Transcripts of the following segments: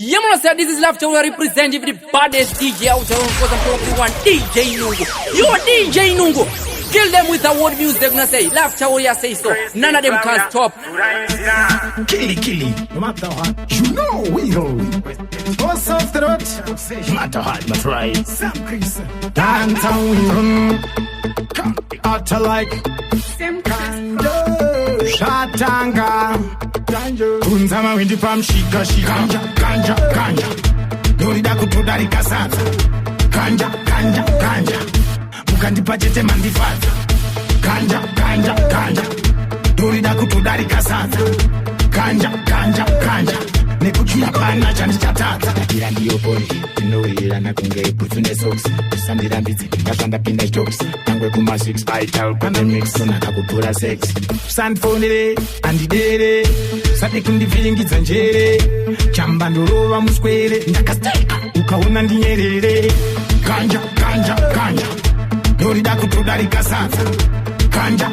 Yeah, man, sir, this is Laughter. We are representing the baddest DJ out there. Because I'm talking one DJ Nungo. You are DJ Nungo. Kill them with award music. They're gonna say Laughter Warrior say so. None of them can stop. Killy, no matter what, you know we roll. What's off the road? No matter what, that's right. Sam Chris, downtown we run. Utter like Kanja, Shatanga, Kunzama windi pam shika Kanja. Dorida kutudari kasata. Kanja. Mukandipachete mandifata. Kanja. Dorida kutudari kasata. Kanja. Nekuchia pana chanditatata. Akira ndiyo poli, inoira nakunge putune socks. Usandira mbidzi, ngashanda pinda jokes. Tangwe kuma 6, I tell pande mix. Sona kakupura sex. Sandfonere, andidere. Sate kundivingidza njere. Chamba ndorova muskwere. Ndakasteka, ukaona ndinyerere. Kanja. Dorida kutudari kasata. Kanja.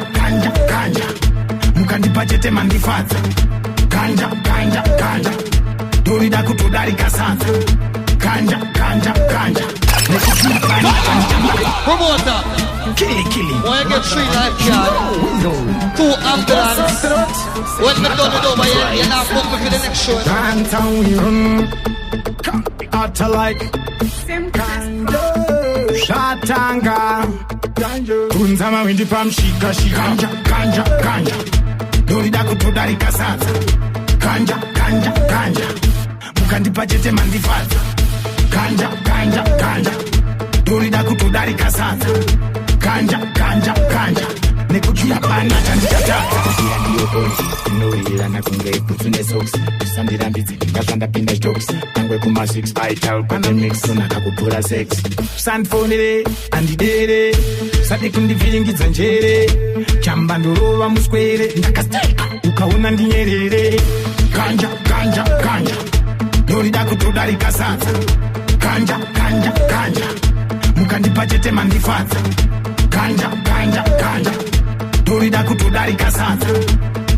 Mukandipachete mandifata. Kanja. Dorida kutudari kasata. Kanja. Promoter. Killy. Why you get 3 life card? 2 ambulance. When the done it over here, you're not bumping for the next show. Downtown we run. Utter like Kanja, Shatanga, Kunzama windi pam shika Kanja. Dorida kutudari kasata. Kanja. Mukandipachete mandifata. Kanja. Dorida kutudari kasata. Kanja. Nekuchia pana chanditatata. Akira ndiyo poli, inoira nakunge putune socks. Usandira mbidzi, ngashanda pinda jokes. Tangwe kuma 6, I tell pande mix. Sona kakupura sex. Sandfonere, andidere. Sate kundivingidza njere. Chamba ndorova muskwere. Ndakasteka, ukaona ndinyerere. Kanja. Dorida kutudari kasata. Kanja. Mukandipachete mandifata. Kanja. Dorida kutudari kasata.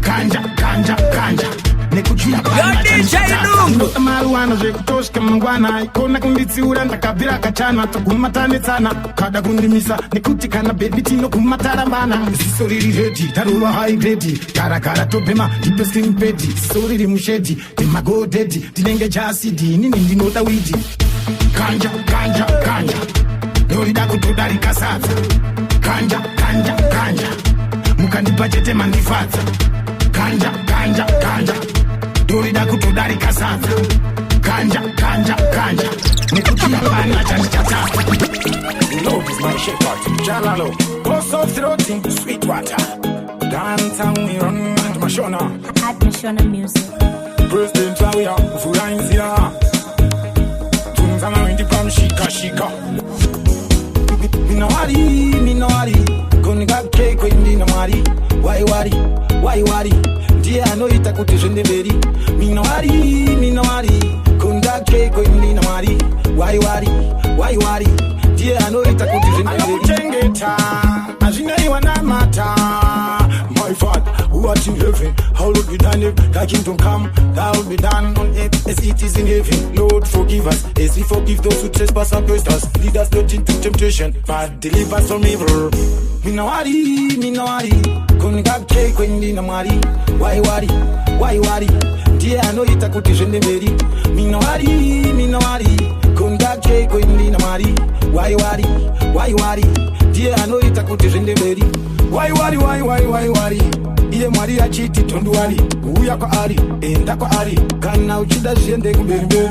Kanja. Nekuchia pana chanditatata. Maruana zvekutoshka mangwana. Ikona kunditsiura ndakabvira kachana. Togumatanetsana kada kundimisa. Nekuti kana baby tino kumatarambana. Ziso riri ready, tarova high grade. Karakara topema, dipe slim pedi. Ziso riri mushedi, demago dedi. Dinenge jasidi, nini ndinoda widi. Kanja. Dorida kutudari kasata. Kanja. Mukandipachete mandifata. Kanja. Dorida kutudari kasata. Kanja. Nekuchia pana chanditatata. Love is my shepherd, Jalalo. Close off the road into sweet water. Downtown we run to Mashona. At Mashona Music. President Lawyer, Furanzia. Tunzama windi pam shika. Minowari. Kuniga cake windi na mari. Why worry? Ndiye anoita kuti zvendeveri. Minowari. Kuniga cake windi na mari. Why worry? Ndiye anoita kuti zvendeveri. Kuchengeta azvinaiwa namata. My father, who art in heaven, hallowed be thy name. Thy kingdom come, thy will be done on earth as it is in heaven. Lord, forgive us as we forgive those who trespass against us. Lead us not into temptation, but deliver us from evil. Minowari, kuniga cake wendi na mari. Why worry? Ndiye anoita kuti zvendeveri. Minowari, kuniga cake wendi na mari. Why worry? Ndiye anoita kuti zvendeveri. Why worry? Iye mwari achiti tonduwari. Uya kwa ari, enda kwa ari. Kana uchida zviende kumberi.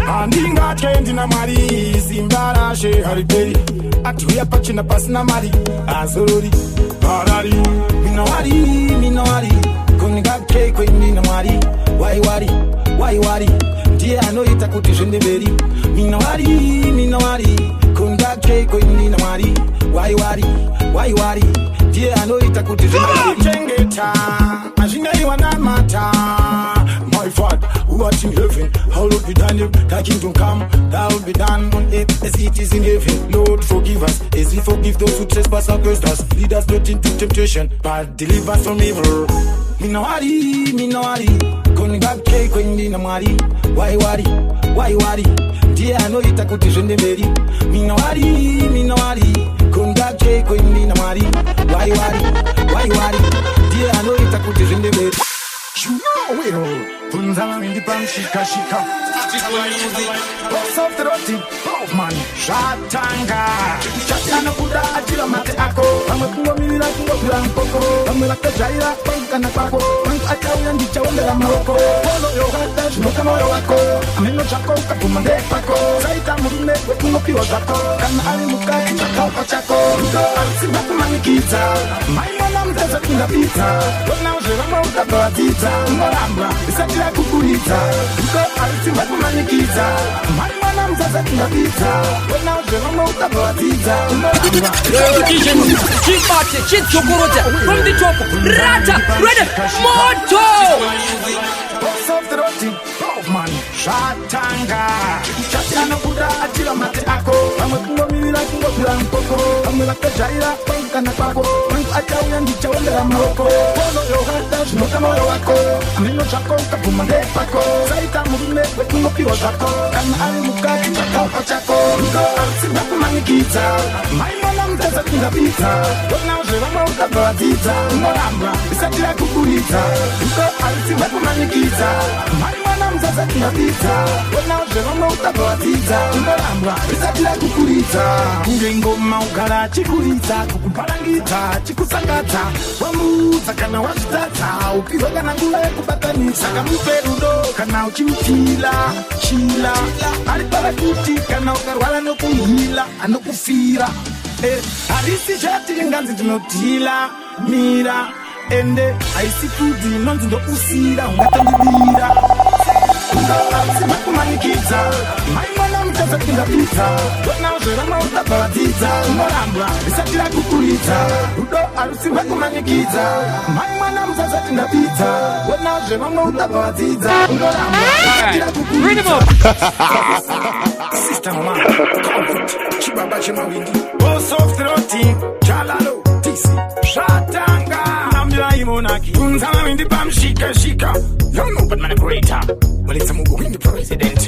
Handingatendi na mwari. Simbarashe hariperi. Atuya pachina pasina mari. Azorori, harari. Minowari. Kuniga cake wendi na mwari. Why worry? Ndiye anoita kuti zvendeveri. Minowari. Kuniga cake wendi na mwari. Why worry? Ndiye anoita kuti zvendeveri. Azvinaiwa namata. My father, who art in heaven, hallowed be thy name. Thy kingdom come, thy will be done on earth as it is in heaven. Lord, forgive us as we forgive those who trespass against us. Lead us not into temptation, but deliver us from evil. Mina wari Kunigake kwendi na mwari Why worry Ndiye anoita kuti zvende mberi Mina wari Kunigake kwendi na mwari Why worry Ndiye anoita kuti zvende mberi You know we all Punzala mindi pan shika Boss of the roti Boss man Shatanga Shatana kuda ajila mate ako Pama kungo milila kungo bilang poko Pama laka jaira Pangkana kwako Pangu achau yang dicawan dalam maroko Polo yo hata Shinoka moyo wako Ameno chako Kapumande pako Saita murine Wekungo piwa zako Kana ali muka Chakau pachako Rudo alisi baku manikiza Maimana mteza kinda pita Wana ujirama utabawa tita Ngorambra Isatira kukurita Rudo alisi baku manikiza Maimana mteza kinda pita Wana ujirama utabawa tita Ngorambra Chipate, chitsokoroja From the top Rata, ready, moto Boss of the roti Boss man Shatanga Shatana kuda ajila mate ako Pama kungo milila kungo bilang poko Pama laka jaira Pangkana kwako Pangu achau yang dicawan dalam maroko Polo yo hata Shinoka moyo wako Ameno chako Kapumande pako Saita murine Wekungo piwa zako Kana ali muka Chakau pachako Rudo alisi baku manikiza Maimana mteza kinda pita Wana ujirama utabawa tita Ngorambra Isatira kukurita Rudo alisi baku manikiza Maimana mteza kinda pita Wana ujirama utabawa tita Ngorambra Isatira kukurita Kungengo maukara chikurita Kukuparangita chikusangata Wamuza kana wajitata Ukiwa kana ngula kubatanisa Kamupe rudo kana uchimtila Chila Alipara kuti kana ukarwala no kuhila Anokufira Alisi shati nganzi tunotila Mira Ende aisi kudi nonzi ndo usira Ungatandibira Alisi makumanikiza Maimana mteza kinda pita Wana ujirama utabawa tita Ngorambra Isatira kukurita Rudo alisi makumanikiza Maimana mteza kinda pita Wana ujirama utabawa tita Ngorambra Isatira kukurita Sister mama Chibaba chimawindi Boss of the roti Jalalo Tisi Shatanga Amila imonaki Kunzama windi bam shika You know but man a greater Well it's a mugu windi president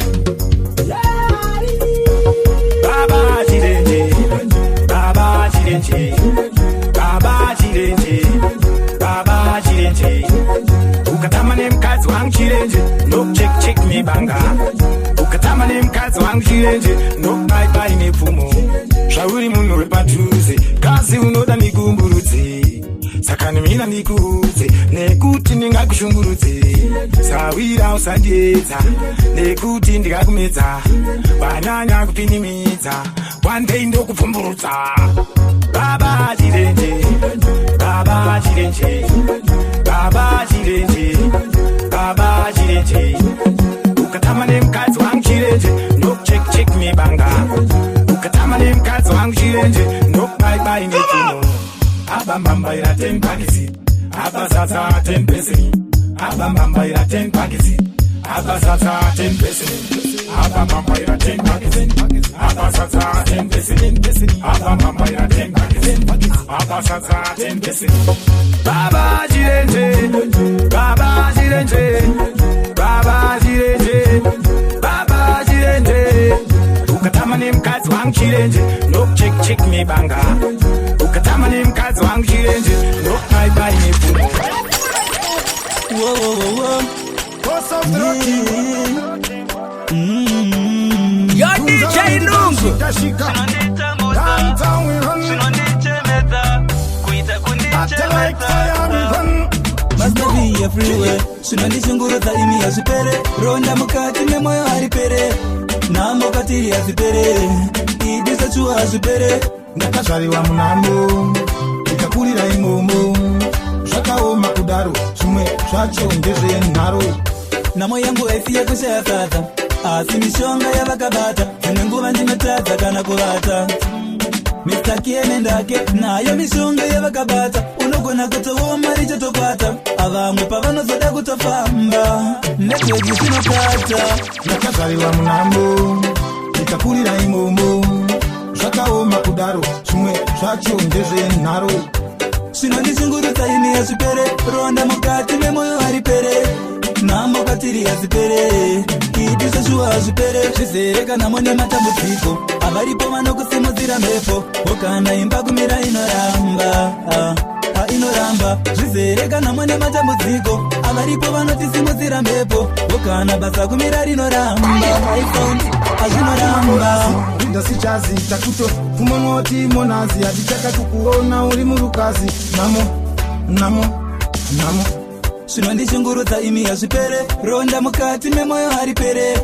Baba Jirenje Baba Jirenje Baba Jirenje Baba Jirenje Ukatama ne mkazi wangu Jirenje No check me banga Ukatama ne mkazi wangu Jirenje No bye ne fumo Shauri muno repatuze Kazi unoda nigumburuze Sakani mina nikuze Nekuti ningakushunguruze Sawira usandieza Nekuti ndikakumedza Wanyanya kupinimidza One day ndokupfumburutsa Baba Jirenje Baba Jirenje Baba Jirenje Baba Jirenje Ukatama ne mkazi wangu Jirenje No check me banga Ukatama ne mkazi wangu Jirenje No bye ne fumo Abambamba ira 10 pakisi Abasasa 10 pesini Abambamba ira 10 pakisi Abasasa 10 pesini Abambamba ira 10 pakisi Abasasa 10 pesini Abambamba ira 10 pakisi Abasasa 10 pesini Baba Jirenje Baba Jirenje Baba Jirenje Baba Jirenje Ukatama ne mkazi wangu Jirenje No check me banga Ukatama ne mkazi wangu Jirenje No bye ne fumo Whoa Boss of the roti Yo DJ Nungu Downtown we run After like fire we run Mastavi everywhere Sunandishungurutha imi yazipere Ronda mukati memoyo haripere Nambo katiri yazipere Idisa chua yazipere Ndakazaliwa munambo Ikakulira imomo Zvakaoma kudaro Zvimwe zvacho ndezvenharo Namo yangu haisiye kushaya sasa Asi mishonga yavakabata Dzimwe nguva ndinotadza kana kuvata Mr. Kiene ndake nayo mishonga yavakabata Unogona kutooma richotopata Avamwe pavanozoda kutofamba Network zvinokata Ndakazaliwa munambo Ikakulira imomo Zvakaoma kudaro Zvimwe zvacho ndezvenharo Shinondishungurudza imi yazvipere, ronda mukati memoyo haripere. Namo katiri yazvipere, idisa shuwa hazvipere. Zvizere kana mone matambudziko, avaripo vanokusimudzira mhepo. Okana imba kumira inoramba, inoramba. Zvizere kana mone matambudziko, avaripo vanotisimudzira mhepo. Okana basa kumira rinoramba, iPhone azvinoramba. Ndasichazi takuto kumonoti monazi atichaka kukuona uri murukazi. Namo Shinondishungurudza imi yazvipere, ronda mukati memoyo haripere.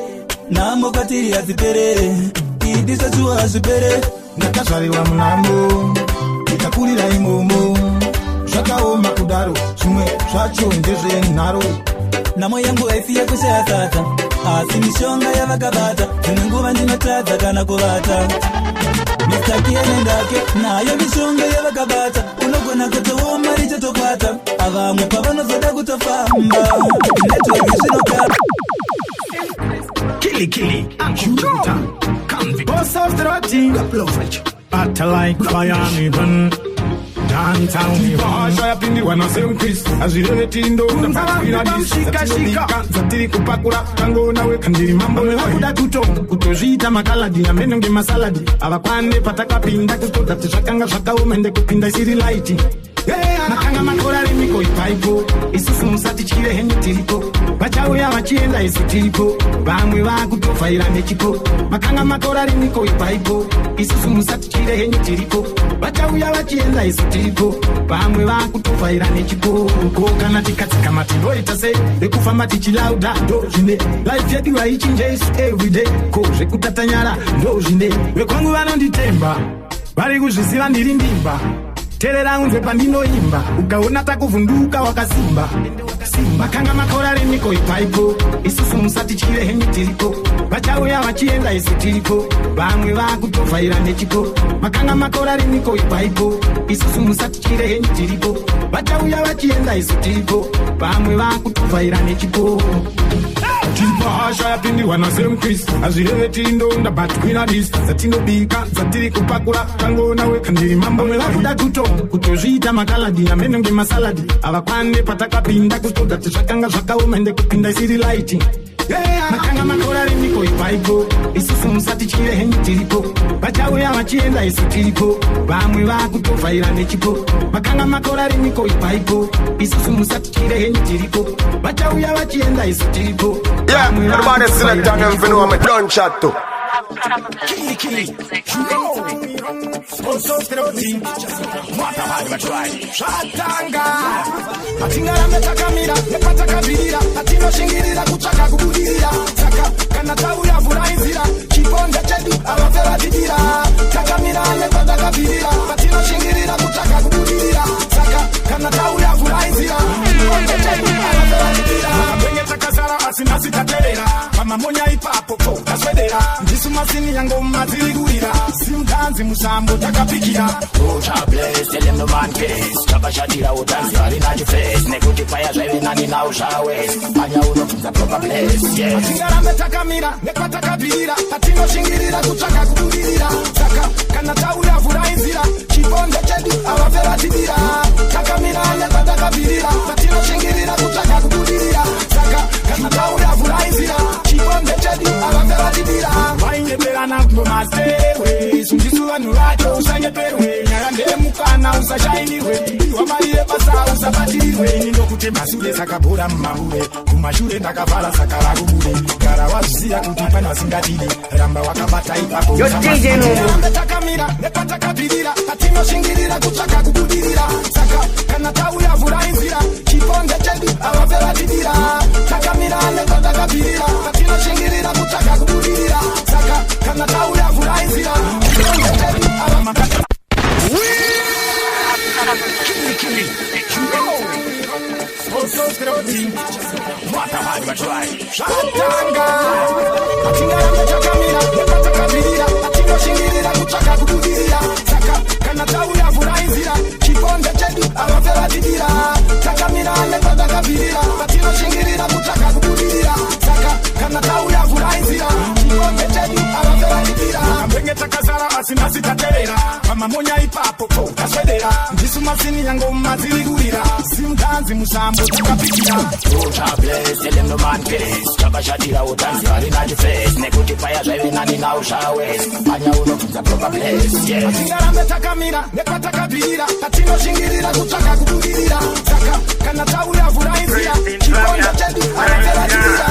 Namo kwatiri hazipere, idisa shuwa hazvipere. Ndakazvariwa munamo, ndikakurira imomo. Zvakaoma kudaro, zvimwe zvacho ndezvenharo. Namo yangu haifi yakushaya sata, asi mishonga yavakabata. Dzimwe nguva ndinotadza kana kuvata. Mr. Kiene ndake, nayo mishonga yavakabata. Unogona kutooma richatokwata, avamwe pavanozoda kutofamba. Network zvinokapa. Kili, Ankuta, Convict, boss of the rotting, Blowfish, Battle like Miami Bun, Downtown, Bahasha, Pindi, one of them Chris, as we live it in the Shika, Zatiri Kupakura, Tango, now we can do Mambo, Kutozita, Makaladi, and Menong Masaladi, Avapane, Pataka Pinda, that the Shakanga Shaka, and the Kupinda City lighting. Nakanga makora rimiko ipaipo isusu musati chire henye tiriko vachauya vachienda isu tiriko vamwe vakutofaira nechiko makanga makora rimiko ipaipo isusu musati chire henye tiriko vachauya vachienda isu tiriko vamwe vakutofaira nechiko kana tikatsika matindoita sei rekufamba tichilauda ndo zvine life yedu haichinje isu everyday ko zvekutatanyara ndo zvine vekwangu vanonditemba vari kuzviziva ndiri ndimba terera unzwe pandinoimba ukaona takuvhunduka wakasimba makanga makora rimiko ipaipo isusu musati chire henye tiriko vachauya vachienda isu tiriko vamwe vakutovhaira nechiko makanga makora rimiko ipaipo isusu musati chire henye tiriko vachauya vachienda isu tiriko vamwe vakutovhaira nechiko Bahasha yapindirwa na same Chris azvireve tindonda but kwina this zatinobika zatiri kupakura tango nawe kandiri mambo vakuda kutozviita makaladi amenonge masaladi avakwane patakapinda kutoda zvakanga zvakaoma ende kupinda isiri lighting makanga makora rimiko ipaipo isusu musati chire henye tiriko vachauya vachienda isu tiriko vamwe vakutovhaira nechiko makanga makora rimiko ipaipo isusu musati chire henye tiriko vachauya vachienda isu tiriko. Yeah, everybody select on them if you know I'm a done chat too. Kili, Shatanga Atingara metakamira, nepatakabirira Atinoshingirira, kuchaka kubudirira Saka, kana tauya vurainzira Chiponda chedu, avafera tidira Takamira, nepatakabirira Atinoshingirira, kuchaka kubudirira Saka, kana tauya vurainzira Chiponda chedu, avafera tidira Benye takazara, asina sitaterera Pamamonya ipapo, kaswedera Ndisu masini yango mazirigurira Simdanzi musambo takapikira Oh, God bless, tell them no man case Chaka shatira utanzi wali na jiface Nekuti fire driving nani na ushaways Anya uno fuza proper place, yes Atingara metakamira, nepatakabirira Atinoshingirira, kuchaka kubudirira Saka, kana tauya vurainzira Chiponda chedu, avafera tidira Takamira, nepatakabirira Atinoshingirira, kuchaka kubudirira Saka, kana tauya vurainzira Chiponda chedu, avafera tidira Vaingebera na kumastewe Sunjisuwa nuracho, usanyeperwe Nyarandere mukana, usashainiwe Wamariye basa, usabatirirwe Nino kute masule, sakabura mmahure Kumashure ndakavala, sakara kubure Gara wazusia kutipana singatile Ramba wakabata ipapo Yo DJ Nungu Metakamira, nepatakabirira Atinoshingirira, kuchaka kubudirira Saka, kana tauya vurainzira Chiponde chedu, avafera tidira Takamira, nepatakabirira Atinoshingirira, kuchaka kubudirira Saka, kana tauya vurainzira Chiponde chedu, avafera Shatanga Atingara metakamira, nepatakabirira Atinoshingirira, kuchaka kubudirira Saka, kana tauya vurainzira Chiponde chedu, avafera tidira Takamira, nepatakabirira Atinoshingirira, mamonya ipapo taswedera ndisu masini yango mazirigurira simtanzi musambo tukapikira Uta bless, tell them no man case Chaka shatira utanzi harina jifes Nekuti fire driving and in our showers Panya uno funza proper place, yeah Atingarambe takamira, nekwata kabirira Atino shingirira, kuchaka kubugirira Chaka, kana tauri avurainzia Chiponda chedu, anatela jibira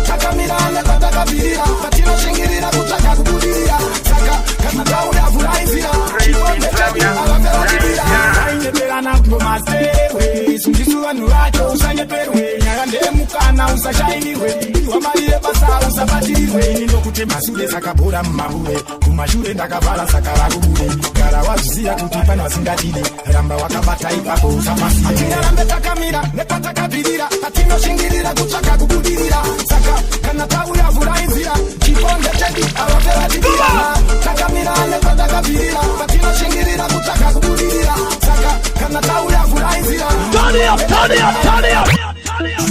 Takamira, nekwata kabirira Atino shingirira, kuchaka kubugirira Chaka, kana tauri avurainzia Chiponda chedu, anatela jibira Ainyeperana kumastewe Sunjisu wanu racho, usanyeperwe Nyagande mukana, usashainiwe Wamaliye basa, usabatirwe Nino kute masule sakabura mmahure Kumashure ndakavala sakara kubure Gara wazuziya kutipana wasingatile Ramba wakabata ipapo usamasi Atingarambe takamira, nepata kabirira Atino shingirira, kuchaka kubudirira Saka, kana tabu ya vurainzira Chiponde chedu, awapela jibira Takamira, nepata kabirira Atino shingirira, kuchaka kubudirira Saka, kana tabu ya vurainzira Turn it up, turn it up, turn it up.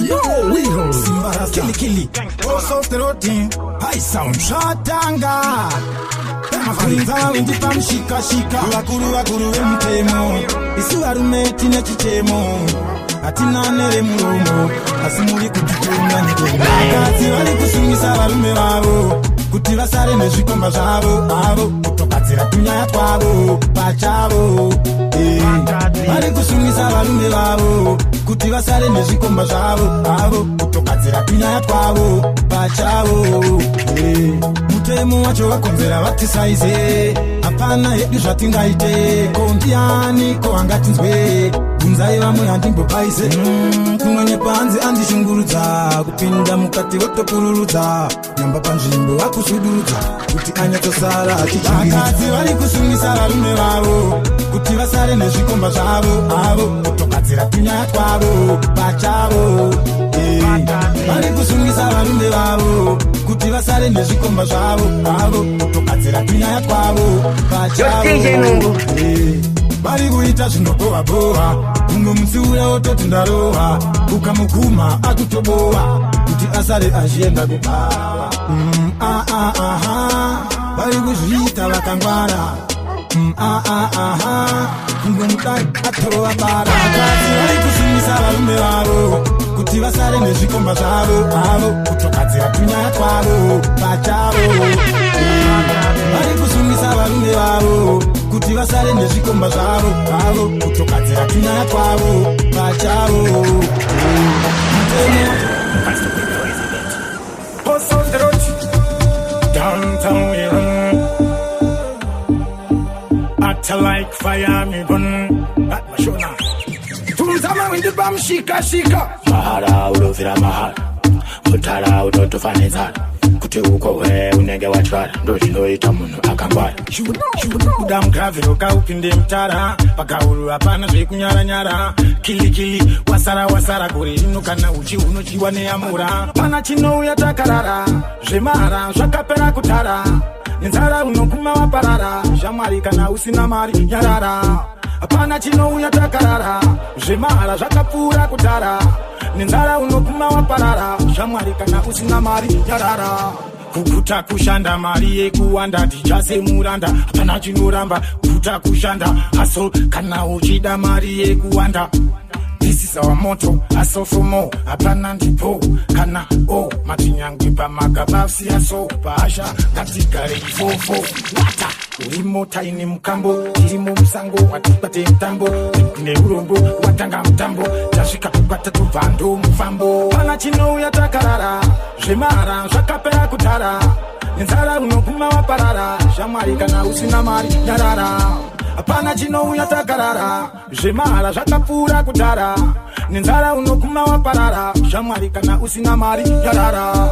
Yo, we ho Simbarasa Kili Boss of the routine High sound Shatanga Mafarinza windi pam shika shika Wakuru wakuru mtemo Isu arumeti na chichemo Atina nere muromo Asimuli kututunga nitemo Kazi wali kusumisa warume wabo Kuti vasare nezvikomba zvavo avo kutogadzira tunyaya twavo pachavo vari kusungisa varume vavo kuti vasare nezvikomba zvavo avo kutogadzira tunyaya twavo pachavo mutemo wacho vakonzera vatisaize hapana hedu zvatingaite ko ndiani ko angatinzwe bvunzai vamwe handimbopaise kumwe nepanze andishungurudza kupinda mukati votopururudza nyamba panzvimbo vakusudurudza kuti anyatsosara achichivakadzi vari kusungisa varume vavo kuti vasare nezvikomba zvavo avo kutogadzira tunyaya twavo pachavo vari kusungisa varume vavo kuti vasare nezvikomba zvavo avo kutogadzira tunyaya twavo pachavo vari kuita zvinobohwa-bohwa umwe musi uya ototi ndarohwa ukamuguma akutobohwa kuti asare achienda kubava vari kuzviita vakangwara umwe mudai atorova bara akadzi vari kusungisa varume vavo kuti vasare nezvikomba zvavo avo kutogadzira tunyaya twavo pachavo vari kusungisa varume vavo kuti vasare nezvikomba zvavo avo kutogadzira tunyaya twavo pachavo Downtown we run Atta like fire me burn That my show now Tumzama with the bam shika shika Mahara ulovira mahara Mutara utotofanizana Kuti uko we unenge wachwara Ndo chinoita munhu akangwara Kuda mukavhiroka upinde mtara Pakauru hapana zvekunyara-nyara Kili wasara kuri ino kana uchi unochiwa neyamura Pana chinouya takarara Zvemara zvakapera kutara Nenzara unokuma waparara Shamwari kana usina mari nyarara Hapana chinouya takarara Zvemara zvakapfuura kutara Nenzara unokuma waparara Shamwari kana usina mari nyarara Kukuta kushanda mari yekuwanda Tijase muranda hapana chinoramba Kukuta kushanda haso kana uchida mari yekuwanda This is our motto, hustle for more Hapana ndipo, kana matinyangwe pamagabafsi haso Bahasha katika reifofo Wata, urimo taini mkambo Tirimo msango, watipate mtambo Tine urombo, watanga mtambo Tashika kupata tuvando mfambo Pana chino ya takarara Zvemara, zvakapera kutara Nenzara unokuma waparara Shamwari kana usina mari nyarara Hapana chinouya takarara Zvemara zvakapfuura kutara Nenzara unokuma waparara Shamwari kana usina mari yarara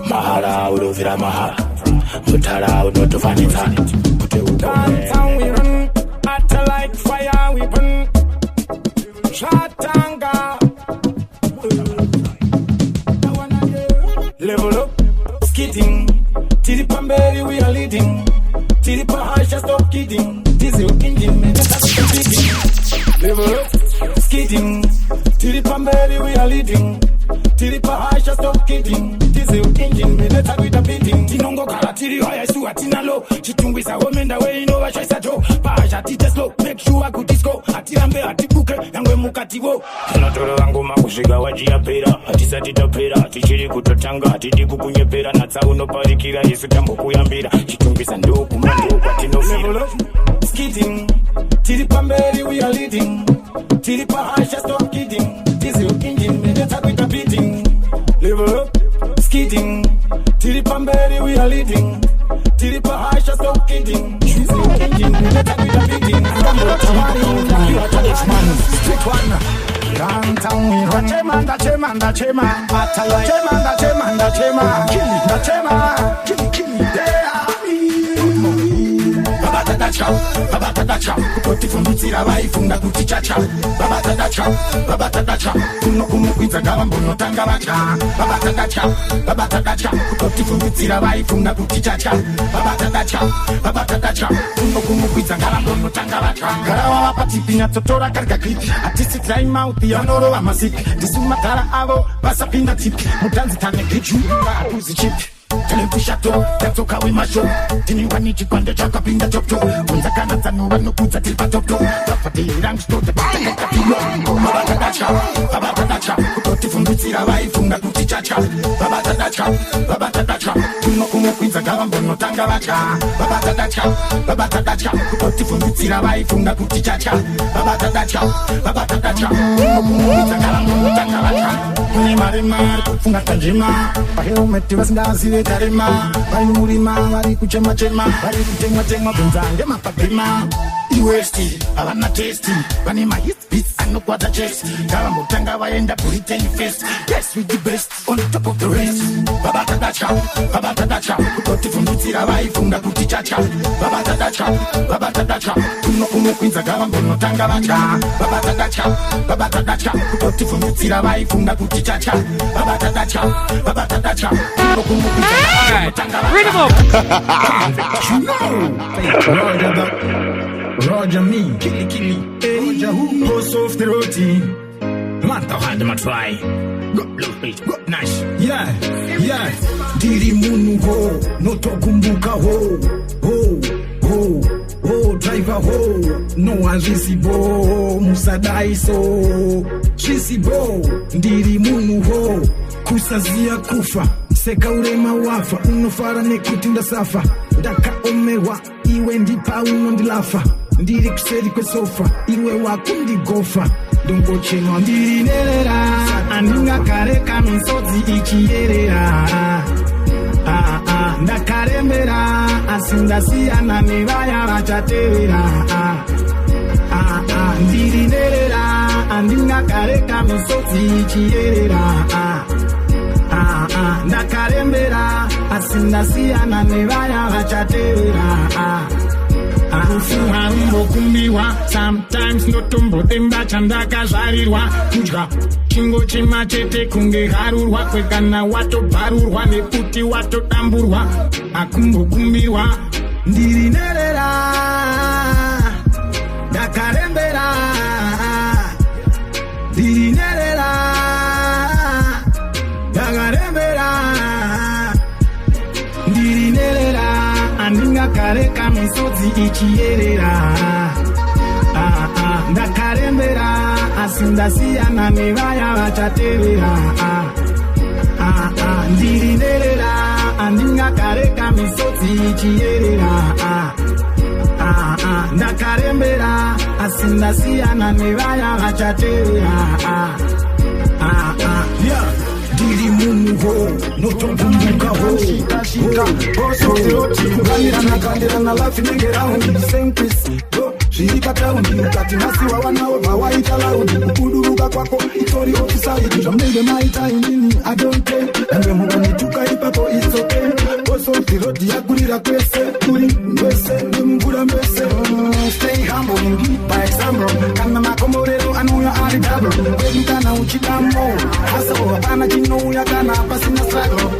Mahara ulovira mahara Mutara unotofanizana Kuti uko Downtown we run Atta like fire we burn Shatanga Level up Skidding Tiripamberi we are leading Tiripahasha stop kidding Diesel engine man that's beating Level up Skidding Tiripamberi we are leading Tiripahasha stop kidding Diesel engine man that's beating Tinongo kala tiri haya isu atina lo Chitungwisa womenda we inova choisa jo pakatiwo Anatoro wangu makusvika wachiyapera hatisati tapera tichiri kutotanga hatidi kukunyepera natsa unoparikira isu tambokuyambira chitumbisa ndokuma ndokwatinofira skidding tiri pamberi we are leading tiri pahasha stop kidding diesel engine mineta kuita beating level up skidding tiri pamberi we are leading tiri pahasha stop kidding diesel engine mineta kuita beating stumble tawari you are the next man street one downtown we run da chema atala chema kill Baba tadacha, kuti fundutsira vaifunda kuti chacha. Baba tadacha, kuno kumukwidza gavambono tanga vacha. Baba tadacha, kuti fundutsira vaifunda kuti chacha. Baba tadacha, kuno kumukwidza gavambono tanga vacha. Garawa vapatipi nyatsotora karga klipi, artistic dry mouth yanorova masipi. Ndisumatara avo vasapinda tipi, mutanzi tane grichu, hatuzi chipi. Televishato, tatoka we masho. Tiniwani chikwande chakapinda chopcho. Unza kana tano vanokudza tiri patopto. Tapati rangsto te pataka pilo. Baba tadacha, kutoti fundutsira vaifunga kuti chacha. Baba tadacha, kuno kumukwidza gavambono tanga vacha. Baba tadacha, kutoti fundutsira vaifunga kuti chacha. Baba tadacha, kuno kumukwidza gavambono tanga vacha. Kune maremare kufunga tanjima. Pahelmeti vasindazive tarema. Vari murima, vari kuchema, vari kutemwa benzange mapagema. Iwesti, havana testi. Vane mahit beats, anokwata chest. Gavambotanga vaenda Britain first. Yes, we the best, on top of the rest. Baba tadacha, kutoti fundutsira vaifunda kuti chacha. Baba tadacha, kuno kumukwidza gavambono tanga vacha. Baba tadacha, kutoti fundutsira vaifunda kuti chacha. Baba tadacha, kuno kumukwidza gavambono tanga vacha. Roger me, killy, Roger who goes off the roti. Mata hard my try. Go nice. Yeah. Diri munu ho, no tokumbuka ho, driver ho, no one risibo, musadai so. Risibo, diri munu ho, kusazia kufa. Seka urema wafa, unofara nekutunda safa. Daka omewa, iwe ndipa unondilafa. Ndiri kuseri kwe sofa, iwe wakundi gofa. Dongo chenwa ndiri nerera, andinga kareka misodzi ichierera. Ndakarembera, asindasiyana nevaya vachatevera. Ndiri nerera, andinga kareka misodzi ichierera. Ndakarembera, asindasiyana nevaya vachatevera. Kufuha kumbiwa, sometimes notombo temba chandaka zvarirwa. Kudya chingo chemachete kunge harurwa. Kwekana watobharurwa nekuti watodamburwa. Akumbokumbirwa ndiri nerera, ndakarembera. Ndiri nerera, ndakarembera. Ndiri nerera, andinga kareka misodzi ichierera. Ndakarembera, asindasiyana nevaya vachatevera. Ndiri nerera, andinga kareka misodzi ichierera. Ndakarembera, asindasiyana nevaya vachatevera. Diri munu ho, no tokumbuka ho. Shika, boss of the roti. Kandirana, life in the round. Same piece, go, shika town. Kati nasiwa wanao, bawaita loud. Kuduruga kwako, itori officer. Jamnege maita indini, I don't care. Nge mugani tuka ipapo, it's okay. Boss of the roti, yakurira kwese. Kuri, kwese, mungura mbese. Stay humble, lead by example. Kana makomorero, anuya ari double. Wedukana uchidamo, haso, apana chino kana pasina struggle.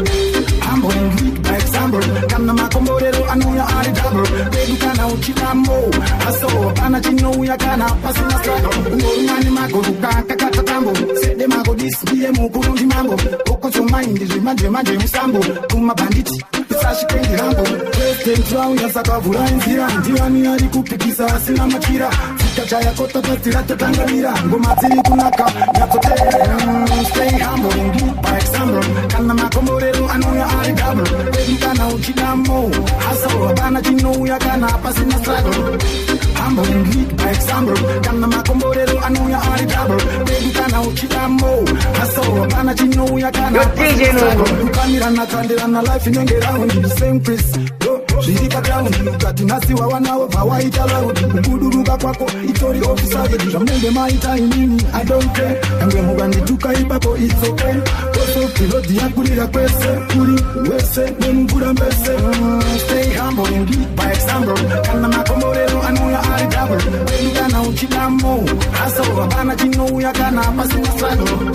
Humble and lead by example. Kana makomorero, anuya ari double. Wedukana uchidamo, haso, apana chino kana pasina struggle. Ngorumani magoruka, kakata tambo. Sede mago disbiye mukurundi mambo. Oko so mind, manje musambo. Kuma banditi, pisashi kendi rambo. President round ya sakavura inzira. Ndiwani ari kupikisa, asina machira. kachaya kota patira totangamira ngoma dziri kunaka nyatotera stay humble and lead by example kana makomborero anouya ari double baby kana uchidamo hustle hapana chinouya kana pasina struggle humble and lead by example kana makomborero anouya ari double baby kana uchidamo hustle hapana chinouya kana pasina struggle ukamira nakandira na life inenge round the same place zviri paground ukati nhasi wawanawo bvawaita loud kubuduruka kwako itori ofisadi zvamunge maita inini I don't care yange mukandituka ipapo it's okay koso pilodi yakurira kwese kuri wese nemvura mbese stay humble and lead by example kana makomborero anouya ari double baby kana uchidamo hustle hapana chinouya kana pasina struggle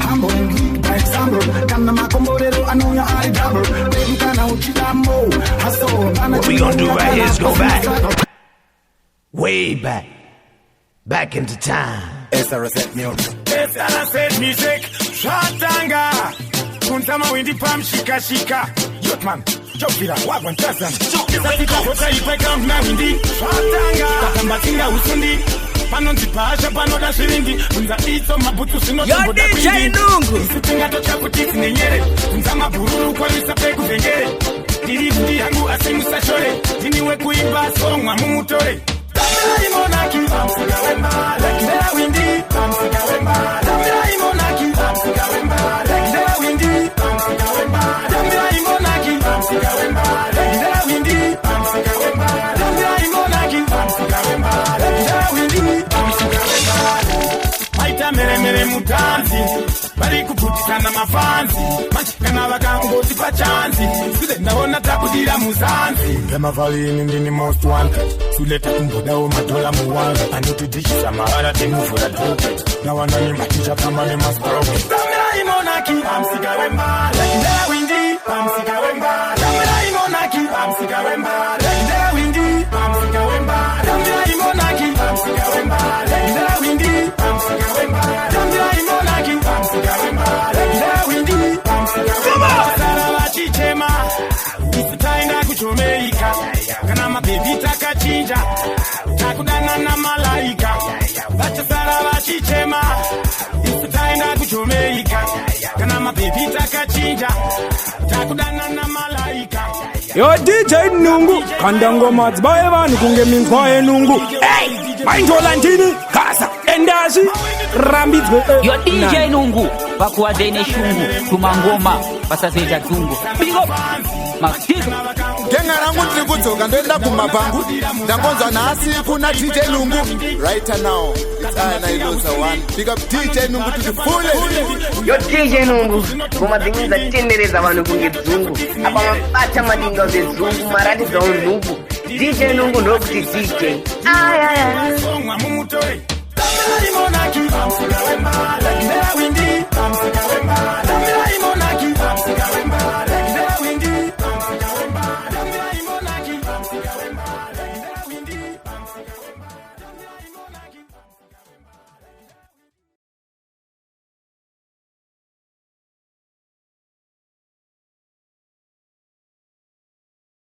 humble and lead by example kana makomborero anouya ari double baby kana uchidamo hustle. What we gonna do right here is go back. Way back. Back into time. SRZ music. SRZ music. Shatanga. Kuntama windi pam shika shika. Yotman. Jopira. Wagwan tazan. Kisafika hota ipeka mna windi. Shatanga. Katambatinga usundi. Panonzi pasha panoda shirindi. Unza ito mabutu sino tumbo da kwindi. Yo DJ Nungu. Isitinga tocha kutiti nenyere. Unza mabururu kwa lisape kuvengere. Diribundi yangu asimusa shore. Tiniwe kuimba songwa mumutore. Tamira imonaki. Amsiga wemba. Lekidea windi. Amsiga wemba. Tamira imonaki. Amsiga wemba. Lekidea windi. Amsiga wemba. Tamira imonaki. Amsiga wemba. Lekidea windi. Amsiga wemba. Tamira imonaki. Amsiga wemba. Lekidea windi. Amsiga wemba. Maita mere mere mutanzi. Bari kuputisana mafanzi. Machikana vakangoti pachanzi. Sule ndaona takudira muzanzi. Kema valini ndini most wanted. Suleta kumbodawo madola muwanga. Anotidishisa mahara temuvura dope. Nawana ni matisha kama ni masproke. Tamira imonaki. Amsiga wemba. Lekidea windi. Amsiga wemba. Tamira imonaki. Amsiga wemba. Lekidea windi. Amsiga wemba. Tamira imonaki. Amsiga wemba. Lekidea windi. Amsiga wemba. Tamira imonaki. Amsiga wemba. Lekidea windi. Amsiga wemba. Sara chichema. Isitaenda kuchomeika. Kana mabebi takachinja. Takudana na malaika. Bacha sara chichema. Isitaenda kuchomeika. Kana mabebi takachinja. Takudana na malaika. Yo DJ Nungu kanda ngoma dzibaye vanhu kunge minzwa yenungu. Hey, maindola ndini kasa endashi rambidzwe. Yo DJ Nungu pakuwa dene shungu tumangoma pasazeta tungu. Big up Martiko. Genga rangu ndikudzoka ndoenda kumapangu ndangonzwa nhasi kuna DJ Nungu right now. It's I Nailoza one. Big up DJ Nungu to the full. Yo DJ Nungu ngoma dzinga tendereza vanhu kunge dzungu apa mabata madinga vezungu maradi dzaunzungu DJ Nungu ndokuti DJ aya aya